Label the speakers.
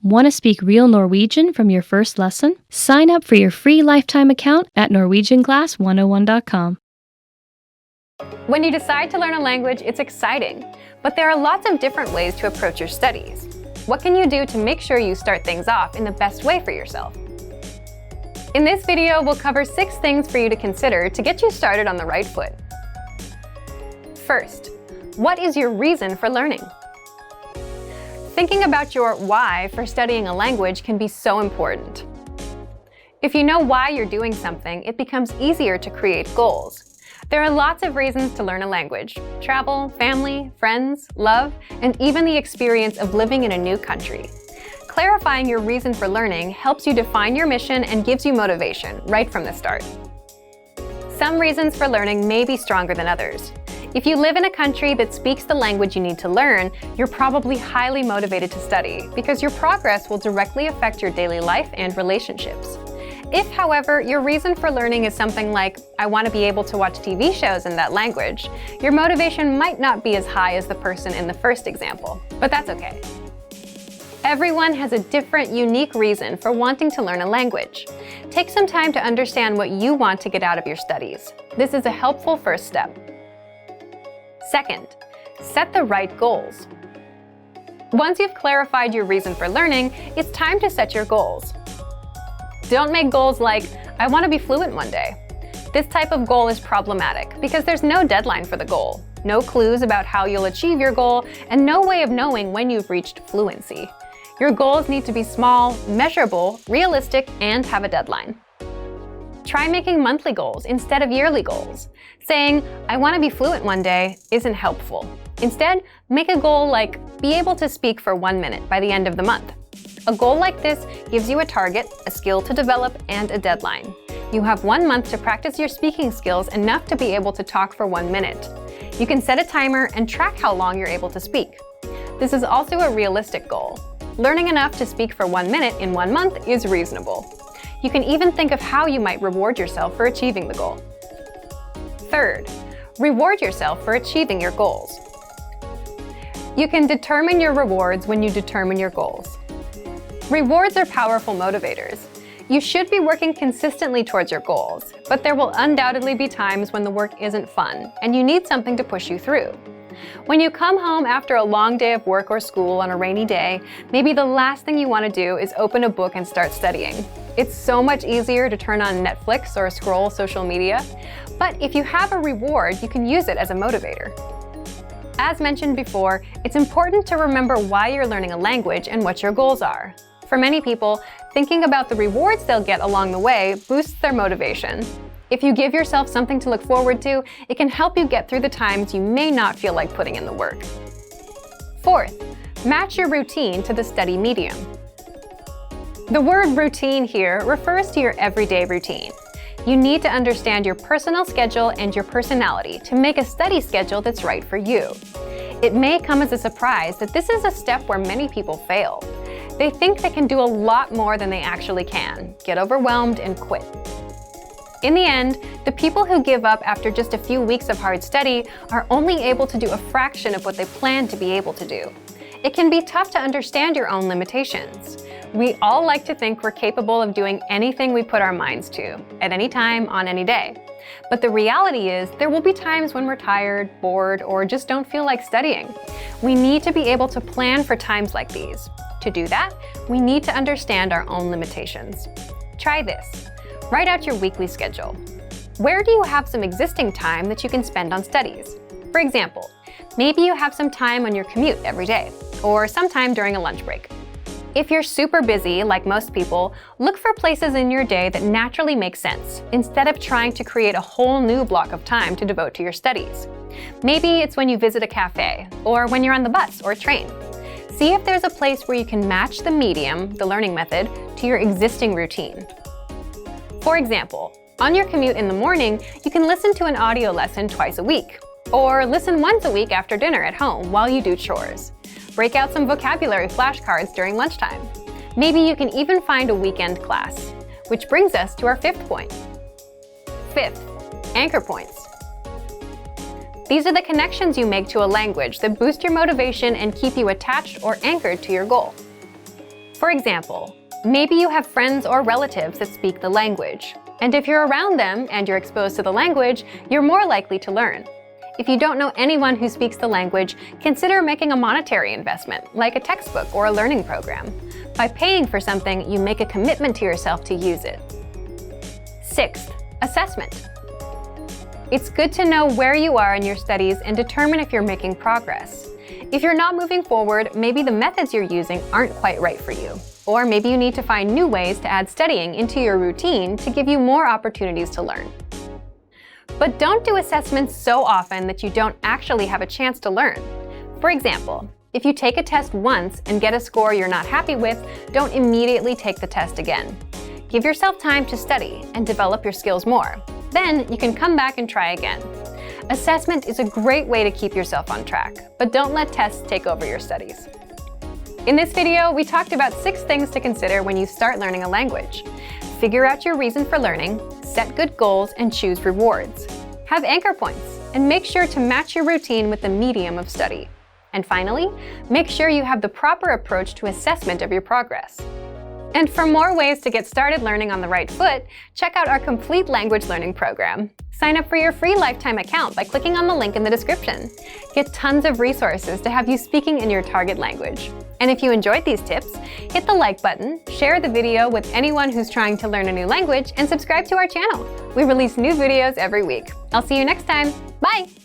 Speaker 1: Want to speak real Norwegian from your first lesson? Sign up for your free lifetime account at norwegianclass101.com.
Speaker 2: When you decide to learn a language, it's exciting, but there are lots of different ways to approach your studies. What can you do to make sure you start things off in the best way for yourself? In this video, we'll cover 6 things for you to consider to get you started on the right foot. First, what is your reason for learning? Thinking about your why for studying a language can be so important. If you know why you're doing something, it becomes easier to create goals. There are lots of reasons to learn a language: travel, family, friends, love, and even the experience of living in a new country. Clarifying your reason for learning helps you define your mission and gives you motivation right from the start. Some reasons for learning may be stronger than others. If you live in a country that speaks the language you need to learn, you're probably highly motivated to study because your progress will directly affect your daily life and relationships. If, however, your reason for learning is something like, I want to be able to watch TV shows in that language, your motivation might not be as high as the person in the first example, but that's okay. Everyone has a different, unique reason for wanting to learn a language. Take some time to understand what you want to get out of your studies. This is a helpful first step. Second, set the right goals. Once you've clarified your reason for learning, it's time to set your goals. Don't make goals like, I want to be fluent one day. This type of goal is problematic because there's no deadline for the goal, no clues about how you'll achieve your goal, and no way of knowing when you've reached fluency. Your goals need to be small, measurable, realistic, and have a deadline. Try making monthly goals instead of yearly goals. Saying, I want to be fluent one day isn't helpful. Instead, make a goal like, be able to speak for 1 minute by the end of the month. A goal like this gives you a target, a skill to develop, and a deadline. You have 1 month to practice your speaking skills enough to be able to talk for 1 minute. You can set a timer and track how long you're able to speak. This is also a realistic goal. Learning enough to speak for 1 minute in 1 month is reasonable. You can even think of how you might reward yourself for achieving the goal. Third, reward yourself for achieving your goals. You can determine your rewards when you determine your goals. Rewards are powerful motivators. You should be working consistently towards your goals, but there will undoubtedly be times when the work isn't fun and you need something to push you through. When you come home after a long day of work or school on a rainy day, maybe the last thing you want to do is open a book and start studying. It's so much easier to turn on Netflix or scroll social media, but if you have a reward, you can use it as a motivator. As mentioned before, it's important to remember why you're learning a language and what your goals are. For many people, thinking about the rewards they'll get along the way boosts their motivation. If you give yourself something to look forward to, it can help you get through the times you may not feel like putting in the work. Fourth, match your routine to the study medium. The word routine here refers to your everyday routine. You need to understand your personal schedule and your personality to make a study schedule that's right for you. It may come as a surprise that this is a step where many people fail. They think they can do a lot more than they actually can, get overwhelmed, and quit. In the end, the people who give up after just a few weeks of hard study are only able to do a fraction of what they planned to be able to do. It can be tough to understand your own limitations. We all like to think we're capable of doing anything we put our minds to, at any time, on any day. But the reality is, there will be times when we're tired, bored, or just don't feel like studying. We need to be able to plan for times like these. To do that, we need to understand our own limitations. Try this. Write out your weekly schedule. Where do you have some existing time that you can spend on studies? For example, maybe you have some time on your commute every day, or sometime during a lunch break. If you're super busy, like most people, look for places in your day that naturally make sense, instead of trying to create a whole new block of time to devote to your studies. Maybe it's when you visit a cafe, or when you're on the bus or train. See if there's a place where you can match the medium, the learning method, to your existing routine. For example, on your commute in the morning, you can listen to an audio lesson twice a week, or listen once a week after dinner at home while you do chores. Break out some vocabulary flashcards during lunchtime. Maybe you can even find a weekend class. Which brings us to our 5th point. 5th, anchor points. These are the connections you make to a language that boost your motivation and keep you attached or anchored to your goal. For example, maybe you have friends or relatives that speak the language. And if you're around them and you're exposed to the language, you're more likely to learn. If you don't know anyone who speaks the language, consider making a monetary investment, like a textbook or a learning program. By paying for something, you make a commitment to yourself to use it. Sixth, assessment. It's good to know where you are in your studies and determine if you're making progress. If you're not moving forward, maybe the methods you're using aren't quite right for you. Or maybe you need to find new ways to add studying into your routine to give you more opportunities to learn. But don't do assessments so often that you don't actually have a chance to learn. For example, if you take a test once and get a score you're not happy with, don't immediately take the test again. Give yourself time to study and develop your skills more. Then you can come back and try again. Assessment is a great way to keep yourself on track, but don't let tests take over your studies. In this video, we talked about 6 things to consider when you start learning a language. Figure out your reason for learning, set good goals, and choose rewards. Have anchor points, and make sure to match your routine with the medium of study. And finally, make sure you have the proper approach to assessment of your progress. And for more ways to get started learning on the right foot, check out our complete language learning program. Sign up for your free lifetime account by clicking on the link in the description. Get tons of resources to have you speaking in your target language. And if you enjoyed these tips, hit the like button, share the video with anyone who's trying to learn a new language, and subscribe to our channel. We release new videos every week. I'll see you next time. Bye!